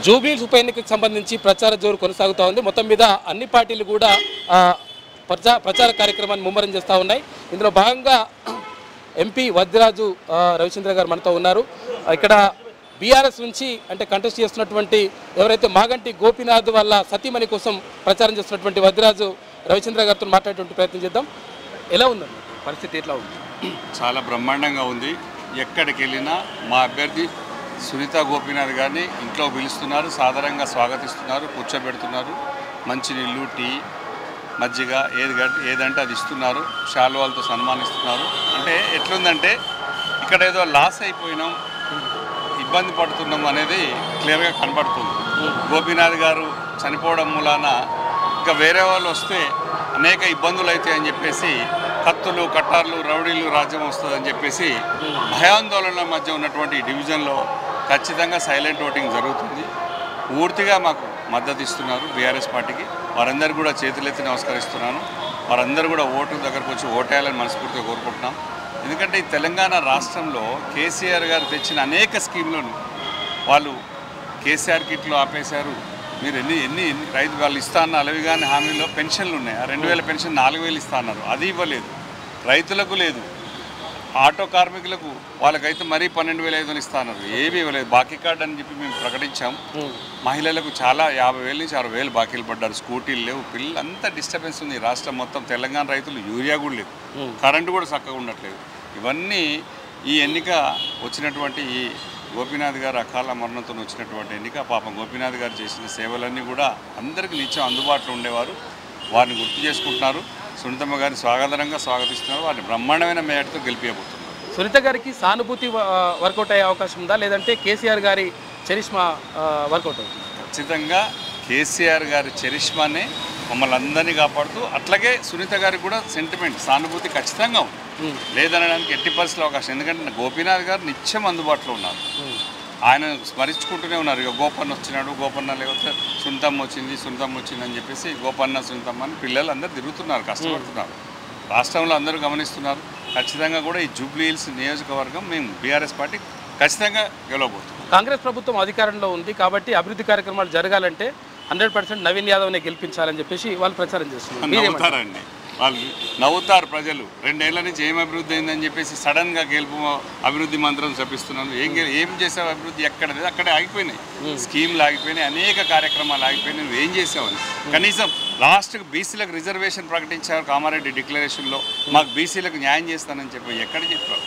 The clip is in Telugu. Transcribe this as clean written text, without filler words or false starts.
జూబ్లీహిల్స్ ఉప ఎన్నికకు సంబంధించి ప్రచార జోరు కొనసాగుతూ ఉంది. మొత్తం మీద అన్ని పార్టీలు కూడా ప్రచార కార్యక్రమాన్ని ముమ్మరం చేస్తూ ఉన్నాయి. ఇందులో భాగంగా ఎంపీ వద్దిరాజు రవిచంద్ర గారు మనతో ఉన్నారు. ఇక్కడ బీఆర్ఎస్ నుంచి అంటే కంటెస్ట్ చేస్తున్నటువంటి ఎవరైతే మాగంటి గోపీనాథ్ వాళ్ళ సతీమణి కోసం ప్రచారం చేస్తున్నటువంటి వద్దిరాజు రవిచంద్ర గారితో మాట్లాడేటువంటి ప్రయత్నం చేద్దాం. ఎలా ఉందండి పరిస్థితి? ఎట్లా ఉంది? చాలా బ్రహ్మాండంగా ఉంది. ఎక్కడికి వెళ్ళినా మా అభ్యర్థి సునీత గోపీనాథ్ గారిని ఇంట్లో పిలుస్తున్నారు, సాధారణంగా స్వాగతిస్తున్నారు, కూర్చోబెడుతున్నారు, మంచినీళ్ళు, టీ, మజ్జిగ ఏదంటే అది ఇస్తున్నారు, శాలువాలతో సన్మానిస్తున్నారు. అంటే ఎట్లుందంటే ఇక్కడ ఏదో లాస్ అయిపోయినాం, ఇబ్బంది పడుతున్నాం అనేది క్లియర్గా కనబడుతుంది. గోపీనాథ్ గారు చనిపోవడం మూలాన ఇంకా వేరే వాళ్ళు వస్తే అనేక ఇబ్బందులు అవుతాయని చెప్పేసి కత్తులు, కట్టార్లు, రౌడీలు రాజ్యం వస్తుందని చెప్పేసి భయాందోళనల మధ్య ఉన్నటువంటి డివిజన్లో ఖచ్చితంగా సైలెంట్ ఓటింగ్ జరుగుతుంది. పూర్తిగా మాకు మద్దతు ఇస్తున్నారు బీఆర్ఎస్ పార్టీకి. వారందరూ కూడా చేతులెత్తి నమస్కరిస్తున్నాను. వారందరూ కూడా ఓటు దగ్గరకు వచ్చి ఓటేయాలని మనస్ఫూర్తిగా కోరుకుంటున్నాం. ఎందుకంటే ఈ తెలంగాణ రాష్ట్రంలో కేసీఆర్ గారు తెచ్చిన అనేక స్కీములను వాళ్ళు కేసీఆర్ కిట్లు ఆపేశారు. మీరు ఎన్ని రైతు వాళ్ళు ఇస్తా అన్న అలవి కానీ హామీలో పెన్షన్లు ఉన్నాయి. 2000 పెన్షన్ 4000 ఇస్తా అన్నారు, అది ఇవ్వలేదు. రైతులకు లేదు, ఆటో కార్మికులకు వాళ్ళకైతే మరీ 12,500 ఇస్తా అన్నారు, ఏమీ ఇవ్వలేదు. బాకీ కార్డు అని చెప్పి మేము ప్రకటించాం. మహిళలకు చాలా 50,000 నుంచి 60,000 బాకీలు పడ్డారు. స్కూటీలు లేవు, పిల్లలు అంతా డిస్టర్బెన్స్ ఉంది రాష్ట్రం మొత్తం. తెలంగాణ రైతులు యూరియా కూడా లేదు, కరెంటు కూడా చక్కగా ఉండట్లేదు. ఇవన్నీ ఈ ఎన్నిక వచ్చినటువంటి ఈ గోపీనాథ్ గారు అకాల మరణంతో వచ్చినటువంటి ఎన్నిక. పాపం గోపీనాథ్ గారు చేసిన సేవలన్నీ కూడా అందరికీ నిత్యం అందుబాటులో ఉండేవారు. వారిని గుర్తు చేసుకుంటున్నారు. సునీతమ్మ గారిని స్వాగతంగా స్వాగతిస్తున్నారు. వారిని బ్రహ్మాండమైన మేయర్తో గెలిపియబోతున్నారు. సునీత గారికి సానుభూతి వర్కౌట్ అయ్యే అవకాశం ఉందా, లేదంటే కేసీఆర్ గారి చరిష్మా వర్కౌట్ అవుతుంది? ఖచ్చితంగా కేసీఆర్ గారి చరిష్మానే మమ్మల్ని అందరినీ కాపాడుతూ, అట్లాగే సునీత గారికి కూడా సెంటిమెంట్, సానుభూతి ఖచ్చితంగా ఉంది. లేదనడానికి ఎట్టి పరిస్థితుల్లో అవకాశం. ఎందుకంటే గోపీనాథ్ గారు నిత్యం అందుబాటులో ఉన్నారు. ఆయన స్మరించుకుంటూనే ఉన్నారు. ఇక గోపన్న వచ్చినాడు, గోపన్న లేకపోతే సునీతమ్మ వచ్చింది అని చెప్పేసి గోపన్న, సునీతమ్మ అని పిల్లలు అందరూ తిరుగుతున్నారు, కష్టపడుతున్నారు. రాష్ట్రంలో అందరూ గమనిస్తున్నారు. ఖచ్చితంగా కూడా ఈ జూబ్లీహిల్స్ నియోజకవర్గం మేము బీఆర్ఎస్ పార్టీ ఖచ్చితంగా గెలవబోతున్నాం. కాంగ్రెస్ ప్రభుత్వం అధికారంలో ఉంది కాబట్టి అభివృద్ధి కార్యక్రమాలు జరగాలంటే 100% నవీన్ యాదవ్నే గెలిపించాలని చెప్పేసి వాళ్ళు ప్రచారం చేస్తున్నారు. వాళ్ళు నవ్వుతారు ప్రజలు. 2 ఏళ్ల నుంచి ఏం అభివృద్ధి అయిందని చెప్పేసి సడన్గా గెలుపు అభివృద్ధి మంత్రం చెప్పిస్తున్నాను. ఏం చేసావు అభివృద్ధి? ఎక్కడ లేదు, అక్కడే ఆగిపోయినాయి. స్కీమ్లు ఆగిపోయినాయి, అనేక కార్యక్రమాలు ఆగిపోయినాయి. నువ్వు ఏం చేసావని కనీసం లాస్ట్కి బీసీలకు రిజర్వేషన్ ప్రకటించారు కామారెడ్డి డిక్లరేషన్లో. మాకు బీసీలకు న్యాయం చేస్తానని చెప్పి ఎక్కడ చెప్పావు?